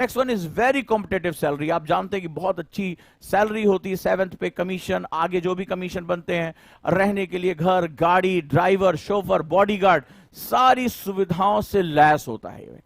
Next one is very competitive salary. आप जानते हैं कि बहुत अच्छी सैलरी होती है, 7th पे कमीशन, आगे जो भी कमीशन बनते हैं, रहने के लिए घर, गाड़ी, ड्राइवर, शोफर, बॉडीगार्ड, सारी सुविधाओं से लैस होता है,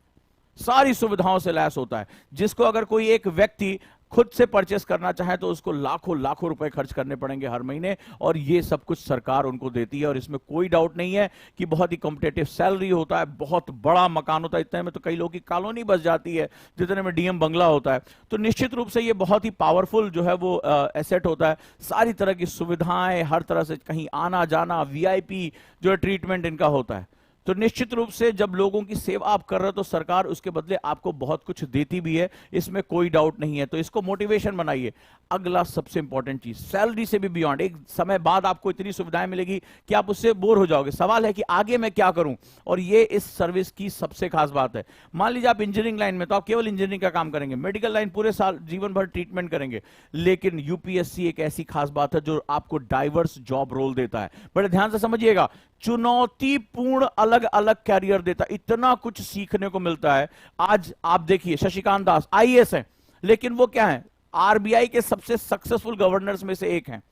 सारी सुविधाओं से लैस होता है, जिसको अगर कोई एक व्यक्ति खुद से परचेस करना चाहे तो उसको लाखों लाखों रुपए खर्च करने पड़ेंगे हर महीने, और ये सब कुछ सरकार उनको देती है। और इसमें कोई डाउट नहीं है कि बहुत ही कॉम्पिटेटिव सैलरी होता है, बहुत बड़ा मकान होता है, इतने में तो कई लोगों की कॉलोनी बस जाती है जितने में डीएम बंगला होता है। तो निश्चित रूप से ये बहुत ही पावरफुल जो है वो एसेट होता है। सारी तरह की सुविधाएं, हर तरह से कहीं आना जाना, वीआईपी जो है ट्रीटमेंट इनका होता है। तो निश्चित रूप से जब लोगों की सेवा आप कर रहे हो तो सरकार उसके बदले आपको बहुत कुछ देती भी है, इसमें कोई डाउट नहीं है। तो इसको मोटिवेशन बनाइए। अगला सबसे इंपॉर्टेंट चीज, सैलरी से भी बियॉन्ड, एक समय बाद आपको इतनी सुविधाएं मिलेगी कि आप उससे बोर हो जाओगे। सवाल है कि आगे मैं क्या करूं, और ये इस सर्विस की सबसे खास बात है। मान लीजिए आप इंजीनियरिंग लाइन में, तो आप केवल इंजीनियरिंग का काम करेंगे, मेडिकल लाइन पूरे साल जीवन भर ट्रीटमेंट करेंगे। लेकिन यूपीएससी एक ऐसी खास बात है जो आपको डाइवर्स जॉब रोल देता है। बड़े ध्यान से समझिएगा, चुनौतीपूर्ण अलग अलग कैरियर देता है, इतना कुछ सीखने को मिलता है। आज आप देखिए, शशिकांत दास आईएएस हैं, लेकिन वो क्या है, आरबीआई के सबसे सक्सेसफुल गवर्नर्स में से एक हैं।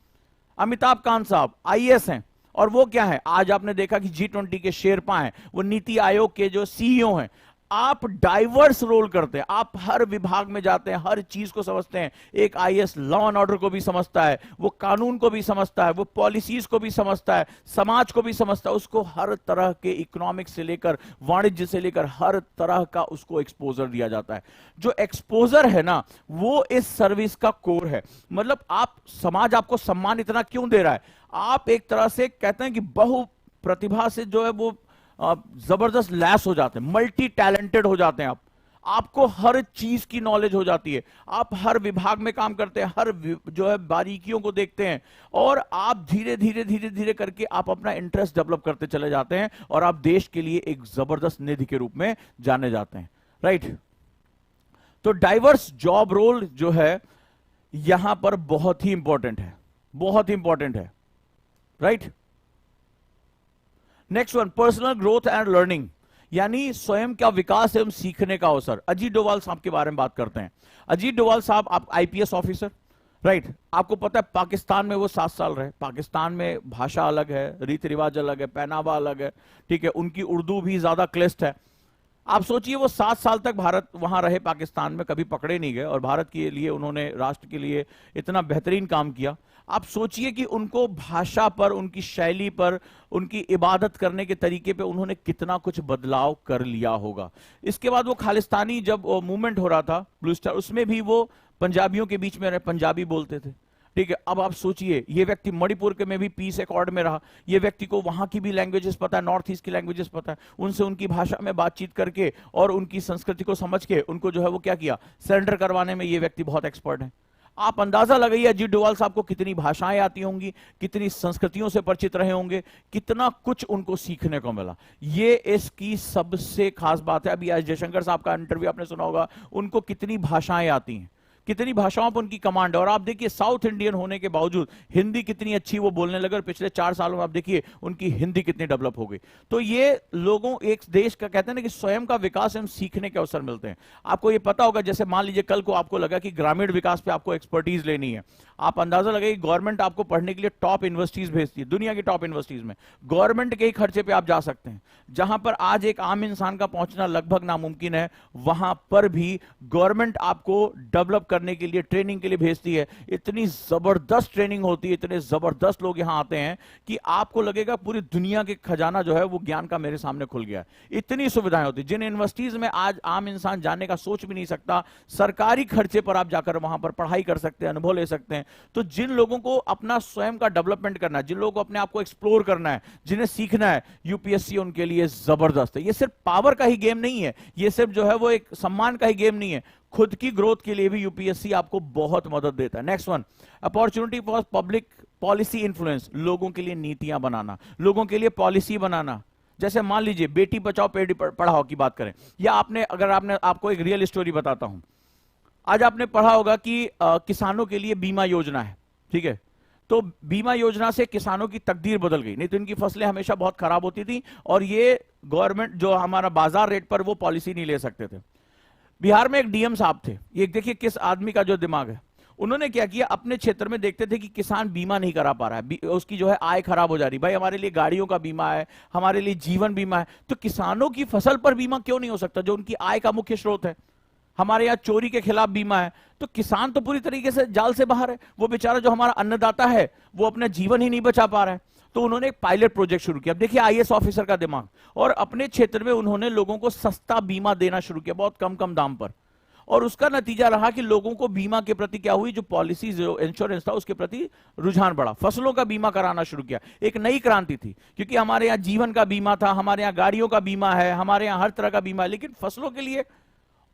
अमिताभ कांत साहब आईएएस हैं, और वो क्या है, आज आपने देखा कि G20 के शेरपा हैं, वो नीति आयोग के जो सीईओ हैं। आप डाइवर्स रोल करते हैं, आप हर विभाग में जाते हैं, हर चीज को समझते हैं। एक आईएएस लॉ एंड ऑर्डर को भी समझता है, वो कानून को भी समझता है, वो पॉलिसीज को भी समझता है, समाज को भी समझता है। उसको हर तरह के इकोनॉमिक्स से लेकर वाणिज्य से लेकर हर तरह का उसको एक्सपोजर दिया जाता है। जो एक्सपोजर है ना, वो इस सर्विस का कोर है। मतलब आप, समाज आपको सम्मान इतना क्यों दे रहा है, आप एक तरह से कहते हैं कि बहु प्रतिभा से जो है वो जबरदस्त लैस हो जाते हैं, मल्टी टैलेंटेड हो जाते हैं आप। आपको हर चीज की नॉलेज हो जाती है, आप हर विभाग में काम करते हैं, हर जो है बारीकियों को देखते हैं, और आप धीरे धीरे धीरे धीरे करके आप अपना इंटरेस्ट डेवलप करते चले जाते हैं, और आप देश के लिए एक जबरदस्त निधि के रूप में जाने जाते हैं। राइट। तो डाइवर्स जॉब रोल जो है यहां पर बहुत ही इंपॉर्टेंट है, बहुत ही इंपॉर्टेंट है। Right. Next one, personal growth and learning, यानी स्वयं का विकास एवं सीखने का अवसर। अजीत डोभाल साहब के बारे में बात करते हैं। अजीत डोभाल साहब, आप आईपीएस ऑफिसर, राइट। आपको पता है पाकिस्तान में वो 7 साल रहे। पाकिस्तान में भाषा अलग है, रीति रिवाज अलग है, पहनावा अलग है, ठीक है, उनकी उर्दू भी ज्यादा क्लिष्ट है। आप सोचिए वो 7 साल तक भारत वहां रहे, पाकिस्तान में कभी पकड़े नहीं गए, और भारत के लिए उन्होंने, राष्ट्र के लिए इतना बेहतरीन काम किया। आप सोचिए कि उनको भाषा पर, उनकी शैली पर, उनकी इबादत करने के तरीके पे उन्होंने कितना कुछ बदलाव कर लिया होगा। इसके बाद वो खालिस्तानी जब मूवमेंट हो रहा था, ब्लू स्टार, उसमें भी वो पंजाबियों के बीच में रहे, पंजाबी बोलते थे, ठीक है। अब आप सोचिए, ये व्यक्ति मणिपुर के में भी पीस एकॉर्ड में रहा, ये व्यक्ति को वहां की भी लैंग्वेजेस पता है, नॉर्थ ईस्ट की लैंग्वेजेस पता है, उनसे उनकी भाषा में बातचीत करके और उनकी संस्कृति को समझ के उनको जो है वो क्या किया, सरेंडर करवाने में ये व्यक्ति बहुत एक्सपर्ट है। आप अंदाजा लगाइए अजीत डोभाल साहब को कितनी भाषाएं आती होंगी, कितनी संस्कृतियों से परिचित रहे होंगे, कितना कुछ उनको सीखने को मिला। ये इसकी सबसे खास बात है। अभी आज जयशंकर साहब का इंटरव्यू आपने सुना होगा, उनको कितनी भाषाएं आती हैं, कितनी भाषाओं पर उनकी कमांड है। और आप देखिए साउथ इंडियन होने के बावजूद हिंदी कितनी अच्छी वो बोलने लगे, और पिछले 4 सालों में आप देखिए उनकी हिंदी कितनी डेवलप हो गई। तो ये लोगों, एक देश का कहते हैं ना कि स्वयं का विकास एवं सीखने के अवसर मिलते हैं। आपको ये पता होगा, जैसे मान लीजिए कल को आपको लगा कि ग्रामीण विकास पे आपको एक्सपर्टीज लेनी है, आप अंदाजा लगाइए गवर्नमेंट आपको पढ़ने के लिए टॉप यूनिवर्सिटीज भेजती है, दुनिया की टॉप यूनिवर्सिटीज में गवर्नमेंट के ही खर्चे पे आप जा सकते हैं। जहां पर आज एक आम इंसान का पहुंचना लगभग नामुमकिन है, वहां पर भी गवर्नमेंट आपको डेवलप करने के लिए, ट्रेनिंग के लिए भेजती है। इतनी जबरदस्त ट्रेनिंग होती है, इतने जबरदस्त लोग यहां आते हैं कि आपको लगेगा पूरी दुनिया के खजाना जो है वो ज्ञान का मेरे सामने खुल गया। इतनी सुविधाएं होती, जिन यूनिवर्सिटीज में आज आम इंसान जाने का सोच भी नहीं सकता, सरकारी खर्चे पर आप जाकर वहां पर पढ़ाई कर सकते हैं, अनुभव ले सकते हैं। तो जिन लोगों को अपना स्वयं का डेवलपमेंट करना है, जिन लोगों को अपने आप को एक्सप्लोर करना है, जिन्हें सीखना है, यूपीएससी उनके लिए जबरदस्त है। ये सिर्फ पावर का ही गेम नहीं है, ये सिर्फ जो है वो एक सम्मान का ही गेम नहीं है, खुद की ग्रोथ के लिए भी यूपीएससी आपको बहुत मदद देता है। Next one, opportunity for public policy influence, लोगों के लिए नीतियां बनाना, लोगों के लिए पॉलिसी बनाना। जैसे मान लीजिए बेटी बचाओ बेटी पढ़ाओ की बात करें, या आपको एक रियल स्टोरी बताता हूं। आज आपने पढ़ा होगा कि किसानों के लिए बीमा योजना है, ठीक है। तो बीमा योजना से किसानों की तकदीर बदल गई। नहीं तो इनकी फसलें हमेशा बहुत खराब होती थी, और ये गवर्नमेंट जो हमारा बाजार रेट पर वो पॉलिसी नहीं ले सकते थे। बिहार में एक डीएम साहब थे, ये देखिए किस आदमी का जो दिमाग है। उन्होंने क्या किया, अपने क्षेत्र में देखते थे कि किसान बीमा नहीं करा पा रहा है, उसकी जो है आय खराब हो जा रही, भाई हमारे लिए गाड़ियों का बीमा है, हमारे लिए जीवन बीमा है, तो किसानों की फसल पर बीमा क्यों नहीं हो सकता, जो उनकी आय का मुख्य स्रोत है। हमारे यहाँ चोरी के खिलाफ बीमा है, तो किसान तो पूरी तरीके से जाल से बाहर है, वो बेचारा जो हमारा अन्नदाता है वो अपना जीवन ही नहीं बचा पा रहा है। तो उन्होंने एक पायलट प्रोजेक्ट शुरू किया। अब देखिए आईएएस ऑफिसर का दिमाग, और अपने क्षेत्र में उन्होंने लोगों को सस्ता बीमा देना शुरू किया, बहुत कम कम दाम पर। और उसका नतीजा रहा कि लोगों को बीमा के प्रति क्या हुई, जो पॉलिसी जो इंश्योरेंस था उसके प्रति रुझान बढ़ा, फसलों का बीमा कराना शुरू किया। एक नई क्रांति थी, क्योंकि हमारे यहाँ जीवन का बीमा था, हमारे यहाँ गाड़ियों का बीमा है, हमारे यहाँ हर तरह का बीमा है, लेकिन फसलों के लिए।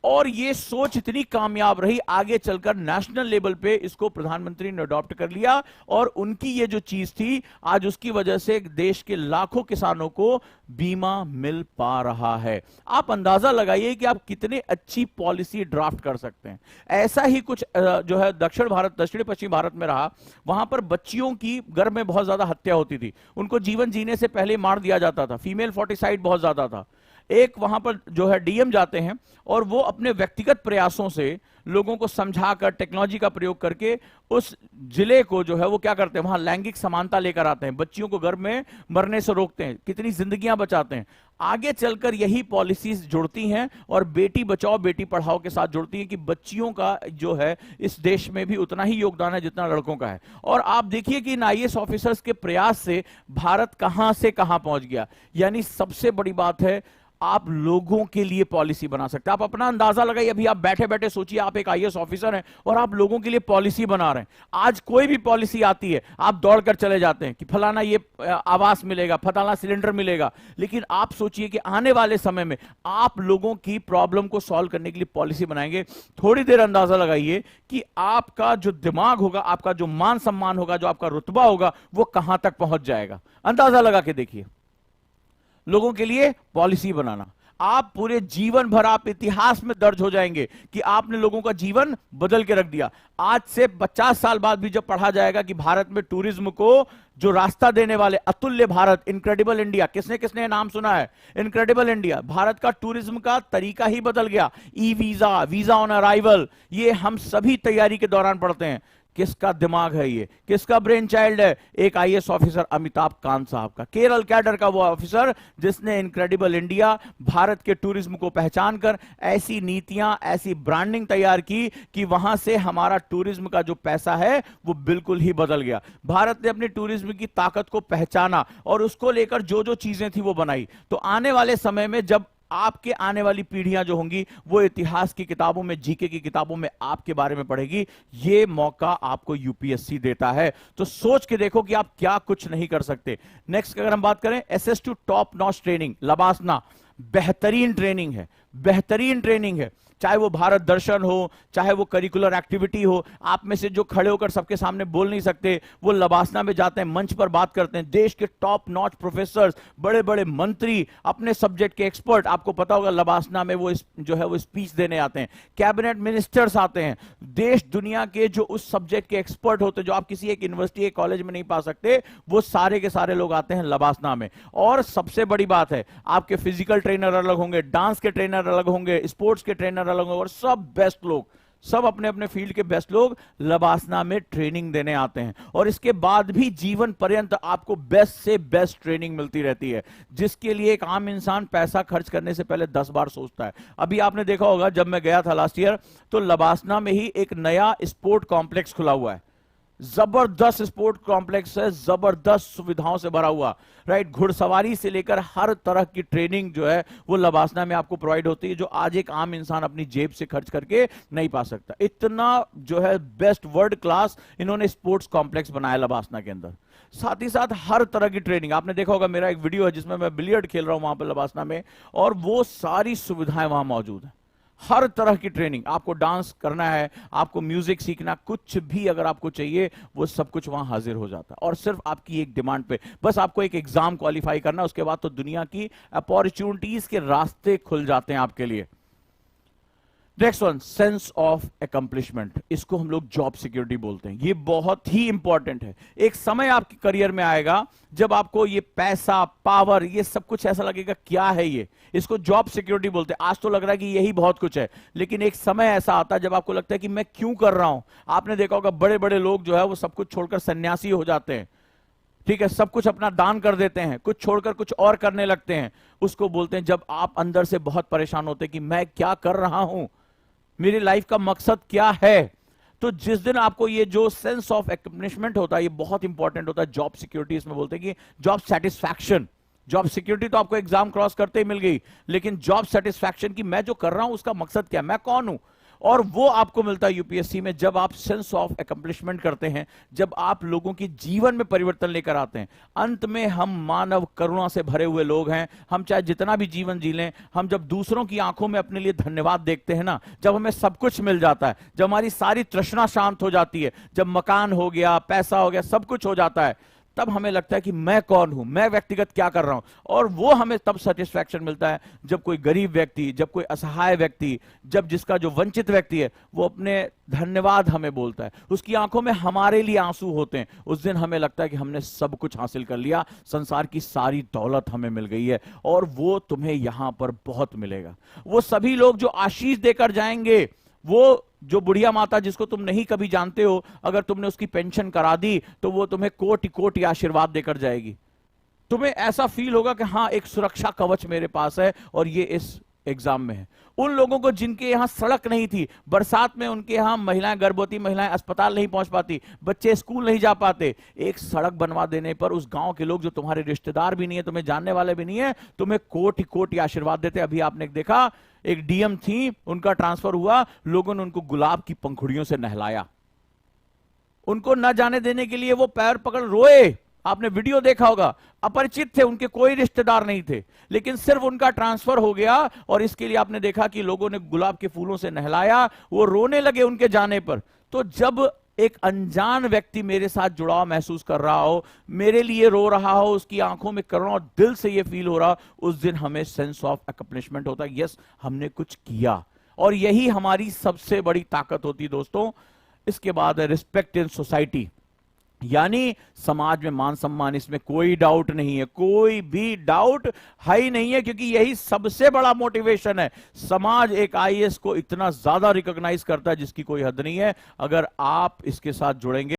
और ये सोच इतनी कामयाब रही, आगे चलकर नेशनल लेवल पे इसको प्रधानमंत्री ने अडॉप्ट कर लिया, और उनकी ये जो चीज थी आज उसकी वजह से देश के लाखों किसानों को बीमा मिल पा रहा है। आप अंदाजा लगाइए कि आप कितने अच्छी पॉलिसी ड्राफ्ट कर सकते हैं। ऐसा ही कुछ जो है दक्षिण पश्चिम भारत में रहा। वहां पर बच्चियों की गर्भ में बहुत ज्यादा हत्या होती थी, उनको जीवन जीने से पहले मार दिया जाता था, फीमेल फोर्टिसाइड बहुत ज्यादा था। एक वहां पर जो है डीएम जाते हैं और वो अपने व्यक्तिगत प्रयासों से लोगों को समझाकर, टेक्नोलॉजी का प्रयोग करके उस जिले को जो है वो क्या करते हैं, वहां लैंगिक समानता लेकर आते हैं, बच्चियों को गर्भ में मरने से रोकते हैं, कितनी जिंदगियां बचाते हैं। आगे चलकर यही पॉलिसीज जुड़ती हैं और बेटी बचाओ बेटी पढ़ाओ के साथ जुड़ती हैं कि बच्चियों का जो है इस देश में भी उतना ही योगदान है जितना लड़कों का है। और आप देखिए कि इन आईएएस ऑफिसर्स के प्रयास से भारत कहां से कहां पहुंच गया। यानी सबसे बड़ी बात है, आप लोगों के लिए पॉलिसी बना सकते हैं। आप अपना अंदाजा लगाइए, अभी आप बैठे बैठे सोचिए, आप एक आईएएस ऑफिसर हैं और आप लोगों के लिए पॉलिसी बना रहे हैं। आज कोई भी पॉलिसी आती है आप दौड़कर चले जाते हैं कि फलाना ये आवास मिलेगा, फलाना सिलेंडर मिलेगा, लेकिन आप सोचिए कि आने वाले समय में आप लोगों की प्रॉब्लम को सॉल्व करने के लिए पॉलिसी बनाएंगे। थोड़ी देर अंदाजा लगाइए कि आपका जो दिमाग होगा, आपका जो मान सम्मान होगा, जो आपका रुतबा होगा, वो कहां तक पहुंच जाएगा। अंदाजा लगा के देखिए, लोगों के लिए पॉलिसी बनाना। आप पूरे जीवन भर आप इतिहास में दर्ज हो जाएंगे कि आपने लोगों का जीवन बदल के रख दिया। आज से 50 साल बाद भी जब पढ़ा जाएगा कि भारत में टूरिज्म को जो रास्ता देने वाले अतुल्य भारत, इनक्रेडिबल इंडिया, किसने किसने नाम सुना है इनक्रेडिबल इंडिया, भारत का टूरिज्म का तरीका ही बदल गया। E visa, visa on arrival, ये हम सभी तैयारी के दौरान पढ़ते हैं। किसका दिमाग है ये, किसका ब्रेन चाइल्ड है? एक आईएएस ऑफिसर अमिताभ कांत साहब का, केरल कैडर का वो ऑफिसर जिसने इनक्रेडिबल इंडिया, भारत के टूरिज्म को पहचान कर ऐसी नीतियां, ऐसी ब्रांडिंग तैयार की कि वहां से हमारा टूरिज्म का जो पैसा है वो बिल्कुल ही बदल गया। भारत ने अपनी टूरिज्म की ताकत को पहचाना और उसको लेकर जो जो चीजें थी वो बनाई। तो आने वाले समय में जब आपके आने वाली पीढ़ियां जो होंगी वो इतिहास की किताबों में, जीके की किताबों में आपके बारे में पढ़ेगी। ये मौका आपको यूपीएससी देता है, तो सोच के देखो कि आप क्या कुछ नहीं कर सकते। नेक्स्ट अगर हम बात करें, SS2 top notch training, LBSNAA, बेहतरीन ट्रेनिंग है, बेहतरीन ट्रेनिंग है। चाहे वो भारत दर्शन हो, चाहे वो करिकुलर एक्टिविटी हो, आप में से जो खड़े होकर सबके सामने बोल नहीं सकते वो लबासना में जाते हैं, मंच पर बात करते हैं। देश के टॉप नॉच प्रोफेसर्स, बड़े बड़े मंत्री, अपने सब्जेक्ट के एक्सपर्ट, आपको पता होगा लबासना में वो जो है वो स्पीच देने आते हैं। कैबिनेट मिनिस्टर्स आते हैं, देश दुनिया के जो उस सब्जेक्ट के एक्सपर्ट होते हैं, जो आप किसी एक यूनिवर्सिटी, एक कॉलेज में नहीं पा सकते, वो सारे के सारे लोग आते हैं लबासना में। और सबसे बड़ी बात है, आपके फिजिकल ट्रेनर अलग होंगे, डांस के ट्रेनर अलग होंगे, स्पोर्ट्स के ट्रेनर अलग होंगे, और सब बेस्ट लोग, सब अपने अपने फील्ड के बेस्ट लोग लबासना में ट्रेनिंग देने आते हैं। और इसके बाद भी जीवन पर्यंत आपको बेस्ट से बेस्ट ट्रेनिंग मिलती रहती है, जिसके लिए एक आम इंसान पैसा खर्च करने से पहले 10 बार सोचता है। अभी आपने देखा होगा, जब मैं गया था लास्ट ईयर, तो लबासना में ही एक नया स्पोर्ट कॉम्प्लेक्स खुला हुआ है, जबरदस्त स्पोर्ट कॉम्प्लेक्स है, जबरदस्त सुविधाओं से भरा हुआ, राइट। घुड़सवारी से लेकर हर तरह की ट्रेनिंग जो है वो लबासना में आपको प्रोवाइड होती है, जो आज एक आम इंसान अपनी जेब से खर्च करके नहीं पा सकता। इतना जो है बेस्ट, वर्ल्ड क्लास इन्होंने स्पोर्ट्स कॉम्प्लेक्स बनाया लबासना के अंदर। साथ ही साथ हर तरह की ट्रेनिंग, आपने देखा होगा मेरा एक वीडियो है जिसमें मैं बिलियर्ड खेल रहा हूं वहां पर लबासना में, और वो सारी सुविधाएं वहां मौजूद है। हर तरह की ट्रेनिंग, आपको डांस करना है, आपको म्यूजिक सीखना, कुछ भी अगर आपको चाहिए वो सब कुछ वहां हाजिर हो जाता है। और सिर्फ आपकी एक डिमांड पे, बस आपको एक एग्जाम क्वालिफाई करना, उसके बाद तो दुनिया की अपॉर्चुनिटीज के रास्ते खुल जाते हैं आपके लिए। Next one, sense of accomplishment, इसको हम लोग जॉब सिक्योरिटी बोलते हैं। ये बहुत ही इंपॉर्टेंट है। एक समय आपके करियर में आएगा जब आपको ये पैसा, पावर, ये सब कुछ ऐसा लगेगा क्या है ये, इसको जॉब सिक्योरिटी बोलते हैं। आज तो लग रहा है कि यही बहुत कुछ है, लेकिन एक समय ऐसा आता है जब आपको लगता है कि मैं क्यों कर रहा हूं। आपने देखा होगा बड़े बड़े लोग जो है वो सब कुछ छोड़कर सन्यासी हो जाते हैं, ठीक है, सब कुछ अपना दान कर देते हैं, कुछ छोड़कर कुछ और करने लगते हैं। उसको बोलते हैं जब आप अंदर से बहुत परेशान होते हैं कि मैं क्या कर रहा हूं, मेरी लाइफ का मकसद क्या है। तो जिस दिन आपको ये जो सेंस ऑफ अकम्प्लिशमेंट होता है, ये बहुत इंपॉर्टेंट होता है। जॉब सिक्योरिटी इसमें बोलते हैं कि जॉब सेटिस्फैक्शन। जॉब सिक्योरिटी तो आपको एग्जाम क्रॉस करते ही मिल गई, लेकिन जॉब सेटिस्फैक्शन की मैं जो कर रहा हूं उसका मकसद क्या है, मैं कौन हूं, और वो आपको मिलता है यूपीएससी में जब आप सेंस ऑफ अकम्प्लिशमेंट करते हैं, जब आप लोगों के जीवन में परिवर्तन लेकर आते हैं। अंत में हम मानव करुणा से भरे हुए लोग हैं। हम चाहे जितना भी जीवन जी लें, हम जब दूसरों की आंखों में अपने लिए धन्यवाद देखते हैं ना, जब हमें सब कुछ मिल जाता है, जब हमारी सारी तृष्णा शांत हो जाती है, जब मकान हो गया, पैसा हो गया, सब कुछ हो जाता है, तब हमें लगता है कि मैं कौन हूं, मैं व्यक्तिगत क्या कर रहा हूं। और वो हमें तब सेटिस्फैक्शन मिलता है जब कोई गरीब व्यक्ति, जब कोई असहाय व्यक्ति, जब जिसका जो वंचित व्यक्ति है वो अपने धन्यवाद हमें बोलता है, उसकी आंखों में हमारे लिए आंसू होते हैं। उस दिन हमें लगता है कि हमने सब कुछ हासिल कर लिया, संसार की सारी दौलत हमें मिल गई है, और वो तुम्हें यहां पर बहुत मिलेगा। वो सभी लोग जो आशीष देकर जाएंगे, वो जो बुढ़िया माता जिसको तुम नहीं कभी जानते हो, अगर तुमने उसकी पेंशन करा दी तो वो तुम्हें कोटि कोटि आशीर्वाद देकर जाएगी। तुम्हें ऐसा फील होगा कि हाँ, एक सुरक्षा कवच मेरे पास है, और ये इस एग्जाम में है। उन लोगों को जिनके यहां सड़क नहीं थी, बरसात में उनके यहां महिलाएं, गर्भवती महिलाएं अस्पताल नहीं पहुंच पाती, बच्चे स्कूल नहीं जा पाते, एक सड़क बनवा देने पर उस गांव के लोग जो तुम्हारे रिश्तेदार भी नहीं है, तुम्हें जानने वाले भी नहीं है, तुम्हें कोटि कोटि आशीर्वाद देते। अभी आपने देखा एक डीएम थी, उनका ट्रांसफर हुआ, लोगों ने उनको गुलाब की पंखुड़ियों से नहलाया, उनको न जाने देने के लिए वो पैर पकड़ रोए। आपने वीडियो देखा होगा, अपरिचित थे, उनके कोई रिश्तेदार नहीं थे, लेकिन सिर्फ उनका ट्रांसफर हो गया और इसके लिए आपने देखा कि लोगों ने गुलाब के फूलों से नहलाया, वो रोने लगे उनके जाने पर। तो जब एक अनजान व्यक्ति मेरे साथ जुड़ाव महसूस कर रहा हो, मेरे लिए रो रहा हो, उसकी आंखों में करुणा और दिल से ये फील हो रहा, उस दिन हमें सेंस ऑफ अकम्प्लिशमेंट होता है, यस हमने कुछ किया। और यही हमारी सबसे बड़ी ताकत होती है दोस्तों। इसके बाद है रिस्पेक्ट इन सोसाइटी, यानी समाज में मान सम्मान, इसमें कोई डाउट नहीं है, कोई भी डाउट है ही नहीं है, क्योंकि यही सबसे बड़ा मोटिवेशन है। समाज एक आईएएस को इतना ज्यादा रिकॉग्नाइज करता है जिसकी कोई हद नहीं है। अगर आप इसके साथ जुड़ेंगे